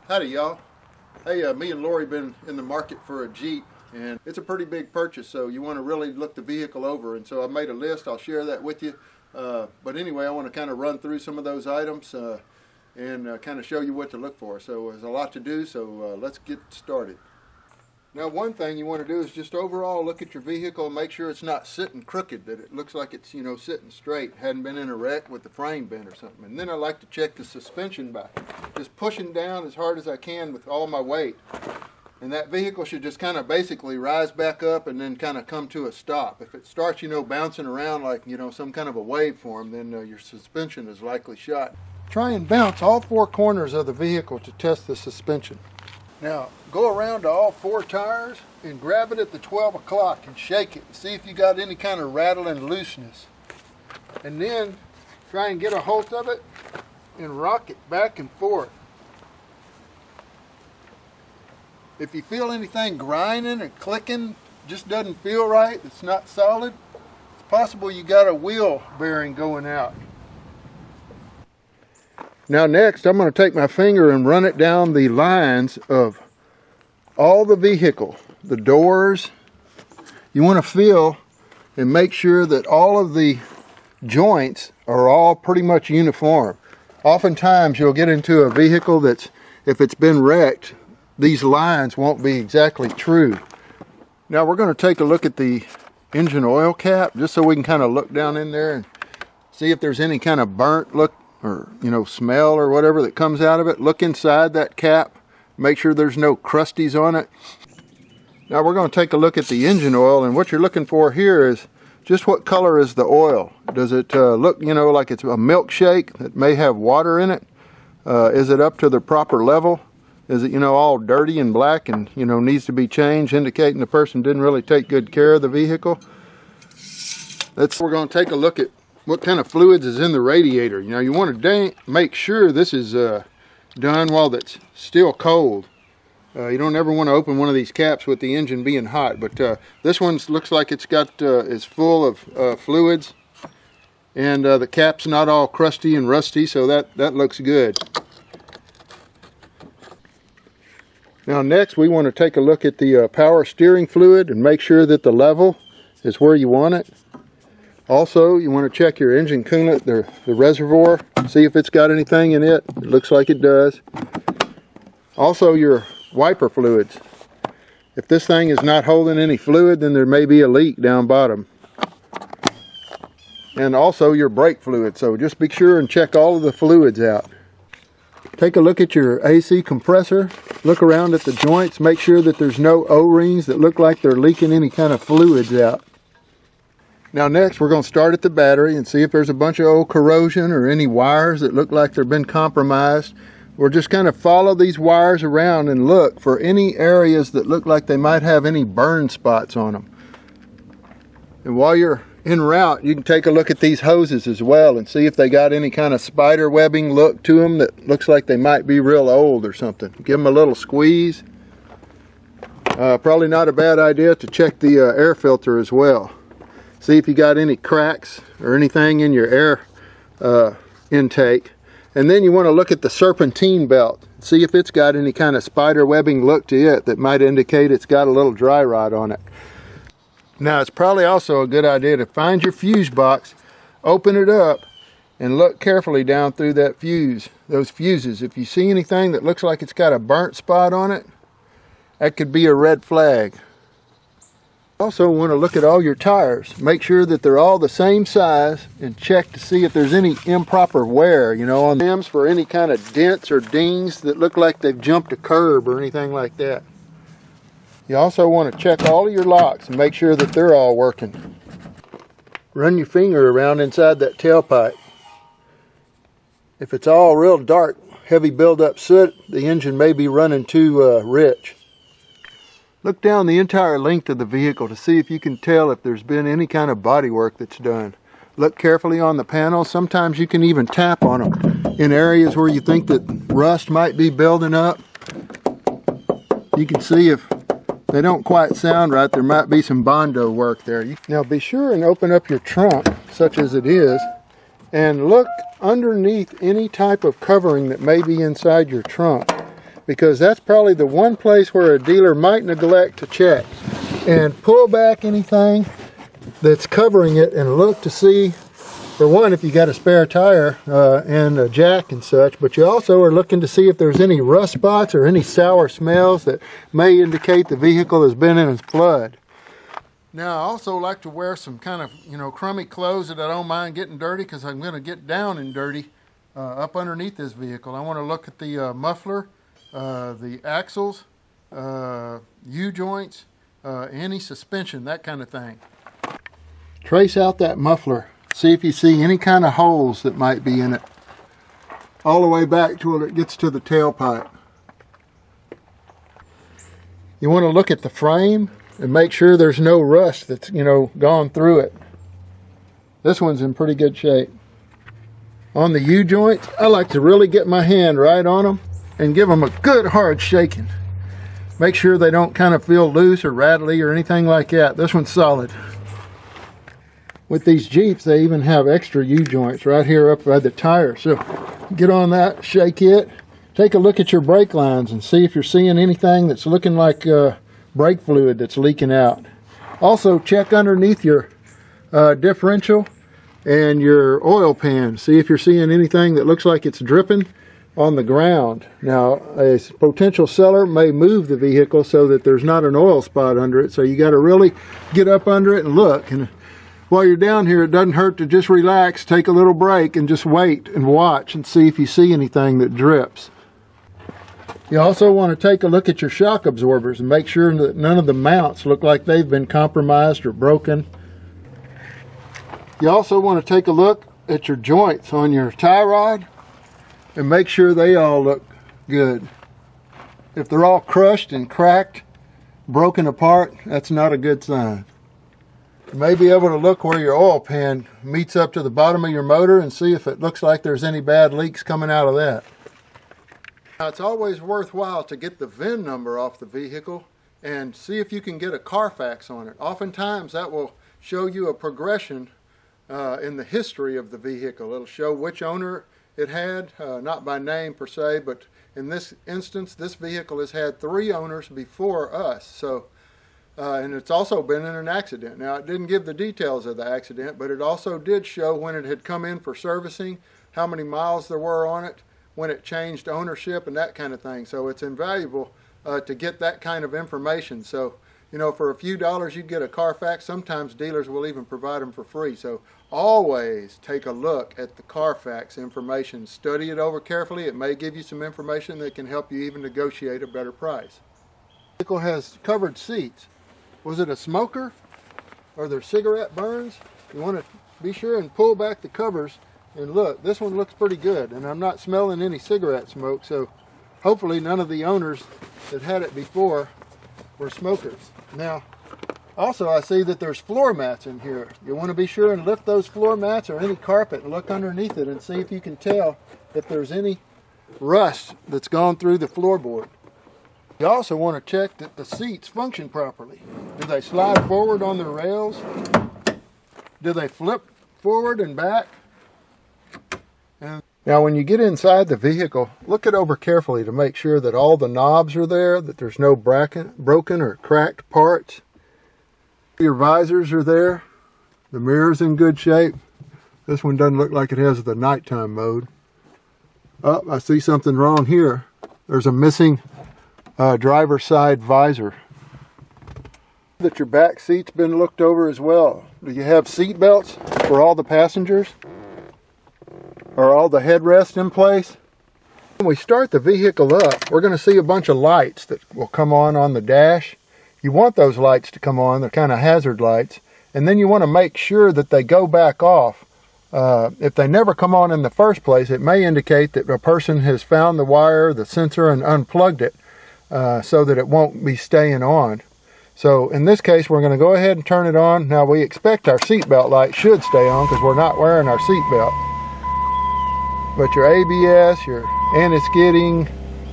Howdy y'all. Hey, me and Lori been in the market for a Jeep, and it's a pretty big purchase, so you want to really look the vehicle over, and so I made a list. I'll share that with you. But anyway, I want to kind of run through some of those items and kind of show you what to look for. So there's a lot to do, so let's get started. Now, one thing you want to do is just overall look at your vehicle and make sure it's not sitting crooked, that it looks like it's, sitting straight, hadn't been in a wreck with the frame bent or something. And then I like to check the suspension by just pushing down as hard as I can with all my weight. And that vehicle should just kind of basically rise back up and then kind of come to a stop. If it starts, bouncing around like, some kind of a waveform, then your suspension is likely shot. Try and bounce all four corners of the vehicle to test the suspension. Now, go around to all four tires and grab it at the 12 o'clock and shake it and see if you got any kind of rattle and looseness. And then try and get a hold of it and rock it back and forth. If you feel anything grinding or clicking, just doesn't feel right, it's not solid, it's possible you got a wheel bearing going out. Now next, I'm going to take my finger and run it down the lines of all the vehicle, the doors. You want to feel and make sure that all of the joints are all pretty much uniform. Oftentimes you'll get into a vehicle that's, if it's been wrecked, these lines won't be exactly true. Now we're going to take a look at the engine oil cap just so we can kind of look down in there and see if there's any kind of burnt look or smell or whatever that comes out of it. Look inside that cap, make sure there's no crusties on it. Now we're going to take a look at the engine oil, and what you're looking for here is just what color is the oil. Does it look like it's a milkshake that may have water in it? Is it up to the proper level? Is it all dirty and black and needs to be changed, indicating the person didn't really take good care of the vehicle? We're going to take a look at what kind of fluids is in the radiator. You want to make sure this is done while it's still cold. You don't ever want to open one of these caps with the engine being hot, but this one looks like it's got is full of fluids, and the cap's not all crusty and rusty, so that looks good. Now next, we want to take a look at the power steering fluid and make sure that the level is where you want it. Also, you want to check your engine coolant, the reservoir, see if it's got anything in it. It looks like it does. Also, your wiper fluids. If this thing is not holding any fluid, then there may be a leak down bottom. And also your brake fluid. So just be sure and check all of the fluids out. Take a look at your AC compressor. Look around at the joints. Make sure that there's no O-rings that look like they're leaking any kind of fluids out. Now next, we're going to start at the battery and see if there's a bunch of old corrosion or any wires that look like they've been compromised. We'll just kind of follow these wires around and look for any areas that look like they might have any burn spots on them. And while you're en route, you can take a look at these hoses as well and see if they got any kind of spider webbing look to them that looks like they might be real old or something. Give them a little squeeze. Probably not a bad idea to check the air filter as well. See if you got any cracks or anything in your air intake. And then you want to look at the serpentine belt. See if it's got any kind of spider webbing look to it that might indicate it's got a little dry rot on it. Now it's probably also a good idea to find your fuse box, open it up, and look carefully down through that fuse, those fuses. If you see anything that looks like it's got a burnt spot on it, that could be a red flag. Also want to look at all your tires. Make sure that they're all the same size and check to see if there's any improper wear, on the rims for any kind of dents or dings that look like they've jumped a curb or anything like that. You also want to check all of your locks and make sure that they're all working. Run your finger around inside that tailpipe. If it's all real dark, heavy buildup soot, the engine may be running too rich. Look down the entire length of the vehicle to see if you can tell if there's been any kind of body work that's done. Look carefully on the panels. Sometimes you can even tap on them in areas where you think that rust might be building up. You can see if they don't quite sound right, there might be some Bondo work there. Now be sure and open up your trunk, such as it is, and look underneath any type of covering that may be inside your trunk. because that's probably the one place where a dealer might neglect to check. And pull back anything that's covering it and look to see, for one, if you got a spare tire and a jack and such, but you also are looking to see if there's any rust spots or any sour smells that may indicate the vehicle has been in a flood. Now, I also like to wear some kind of, crummy clothes that I don't mind getting dirty, because I'm going to get down and dirty up underneath this vehicle. I want to look at the muffler, the axles, U-joints, any suspension, that kind of thing. Trace out that muffler. See if you see any kind of holes that might be in it, all the way back till it gets to the tailpipe. You want to look at the frame and make sure there's no rust that's, gone through it. This one's in pretty good shape. On the U-joints, I like to really get my hand right on them and give them a good hard shaking. Make sure they don't kind of feel loose or rattly or anything like that. This one's solid. With these Jeeps, they even have extra U-joints right here up by the tire. So get on that, shake it. Take a look at your brake lines and see if you're seeing anything that's looking like brake fluid that's leaking out. Also, check underneath your differential and your oil pan. See if you're seeing anything that looks like it's dripping on the ground. Now, a potential seller may move the vehicle so that there's not an oil spot under it. So you got to really get up under it and look. And while you're down here, it doesn't hurt to just relax, take a little break, and just wait and watch and see if you see anything that drips. You also want to take a look at your shock absorbers and make sure that none of the mounts look like they've been compromised or broken. You also want to take a look at your joints on your tie rod and make sure they all look good. If they're all crushed and cracked, broken apart, that's not a good sign. You may be able to look where your oil pan meets up to the bottom of your motor and see if it looks like there's any bad leaks coming out of that. Now, it's always worthwhile to get the VIN number off the vehicle and see if you can get a Carfax on it. Oftentimes that will show you a progression in the history of the vehicle. It'll show which owner it had, not by name per se, but in this instance, this vehicle has had 3 owners before us. So, and it's also been in an accident. Now, it didn't give the details of the accident, but it also did show when it had come in for servicing, how many miles there were on it, when it changed ownership, and that kind of thing. So it's invaluable to get that kind of information. So, for a few dollars you get a Carfax. Sometimes dealers will even provide them for free. So always take a look at the Carfax information. Study it over carefully. It may give you some information that can help you even negotiate a better price. The vehicle has covered seats. Was it a smoker? Are there cigarette burns? You want to be sure and pull back the covers and look. This one looks pretty good, and I'm not smelling any cigarette smoke, so hopefully none of the owners that had it before were smokers. Now, also I see that there's floor mats in here. You want to be sure and lift those floor mats or any carpet and look underneath it and see if you can tell if there's any rust that's gone through the floorboard. You also want to check that the seats function properly. Do they slide forward on the rails? Do they flip forward and back? And now when you get inside the vehicle, look it over carefully to make sure that all the knobs are there, that there's no broken or cracked parts. Your visors are there. The mirror's in good shape. This one doesn't look like it has the nighttime mode. Oh, I see something wrong here. There's a missing driver's side visor. That your back seat's been looked over as well. Do you have seat belts for all the passengers? Are all the headrests in place? When we start the vehicle up, we're going to see a bunch of lights that will come on the dash. You want those lights to come on. They're kind of hazard lights. And then you want to make sure that they go back off. If they never come on in the first place, it may indicate that a person has found the wire, the sensor, and unplugged it so that it won't be staying on. So in this case, we're going to go ahead and turn it on. Now, we expect our seatbelt light should stay on because we're not wearing our seatbelt. But your ABS, your anti-skidding,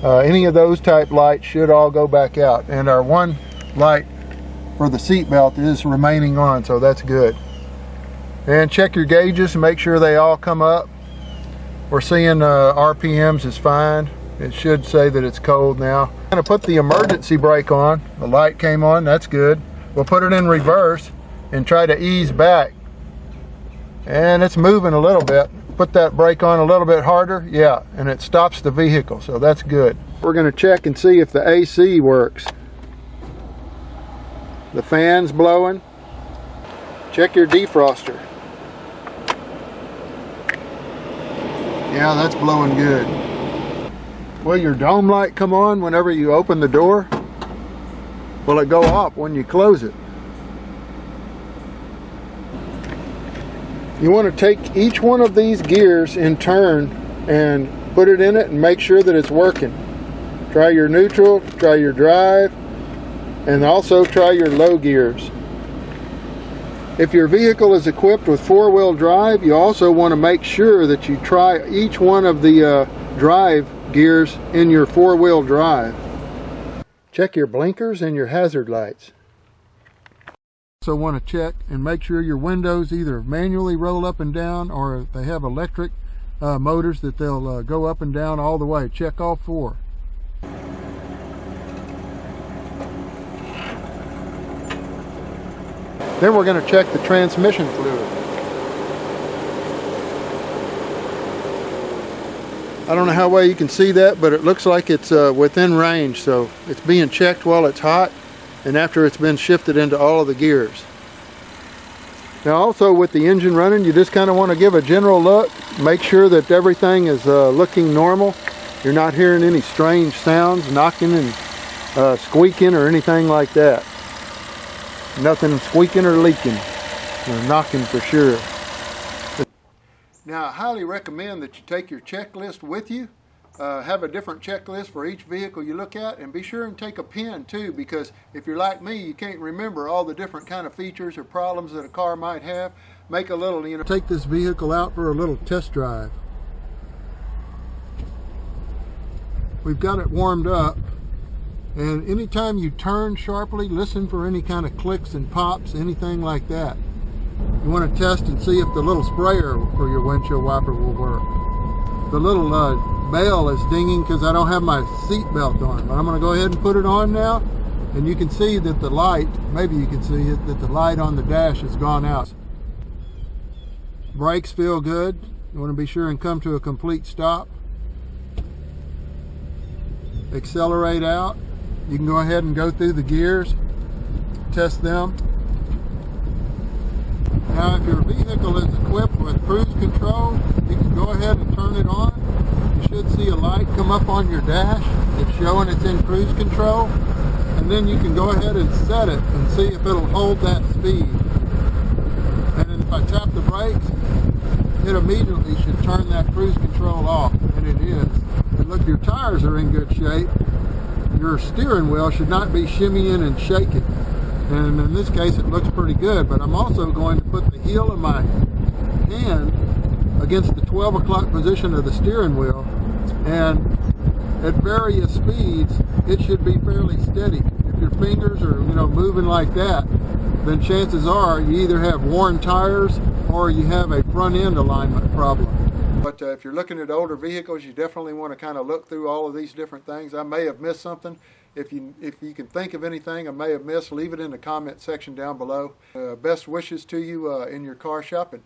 any of those type lights should all go back out. And our one light for the seatbelt is remaining on, so that's good. And check your gauges and make sure they all come up. We're seeing RPMs is fine. It should say that it's cold now. I'm going to put the emergency brake on. The light came on, that's good. We'll put it in reverse and try to ease back. And it's moving a little bit. Put that brake on a little bit harder, yeah, and it stops the vehicle, so that's good. We're going to check and see if the AC works. The fan's blowing. Check your defroster. Yeah, that's blowing good. Will your dome light come on whenever you open the door? Will it go off when you close it? You want to take each one of these gears in turn and put it in it and make sure that it's working. Try your neutral, try your drive, and also try your low gears. If your vehicle is equipped with four-wheel drive, you also want to make sure that you try each one of the drive gears in your four-wheel drive. Check your blinkers and your hazard lights. Also want to check and make sure your windows either manually roll up and down, or if they have electric motors that they'll go up and down all the way. Check all four. Then we're going to check the transmission fluid. I don't know how well you can see that, but it looks like it's within range, so it's being checked while it's hot and after it's been shifted into all of the gears. Now also with the engine running, you just kind of want to give a general look, make sure that everything is looking normal. You're not hearing any strange sounds, knocking and squeaking or anything like that. Nothing squeaking or leaking, or knocking for sure. Now I highly recommend that you take your checklist with you. Have a different checklist for each vehicle you look at, and be sure and take a pen too, because if you're like me, you can't remember all the different kind of features or problems that a car might have. Make a little, take this vehicle out for a little test drive. We've got it warmed up. And anytime you turn sharply, listen for any kind of clicks and pops, anything like that. You want to test and see if the little sprayer for your windshield wiper will work. The little bell is dinging because I don't have my seat belt on. But I'm going to go ahead and put it on now. And you can see that the light, maybe you can see it, that the light on the dash has gone out. Brakes feel good. You want to be sure and come to a complete stop. Accelerate out. You can go ahead and go through the gears, test them. Now if your vehicle is equipped with cruise control, you can go ahead and turn it on. You should see a light come up on your dash. It's showing it's in cruise control. And then you can go ahead and set it and see if it'll hold that speed. And then if I tap the brakes, it immediately should turn that cruise control off, and it is. And look, your tires are in good shape. Your steering wheel should not be shimmying and shaking. And in this case, it looks pretty good, but I'm also going to put the heel of my hand against the 12 o'clock position of the steering wheel, and at various speeds, it should be fairly steady. If your fingers are, moving like that, then chances are you either have worn tires or you have a front end alignment problem. But if you're looking at older vehicles, you definitely want to kind of look through all of these different things. I may have missed something. If you can think of anything I may have missed, leave it in the comment section down below. Best wishes to you in your car shopping.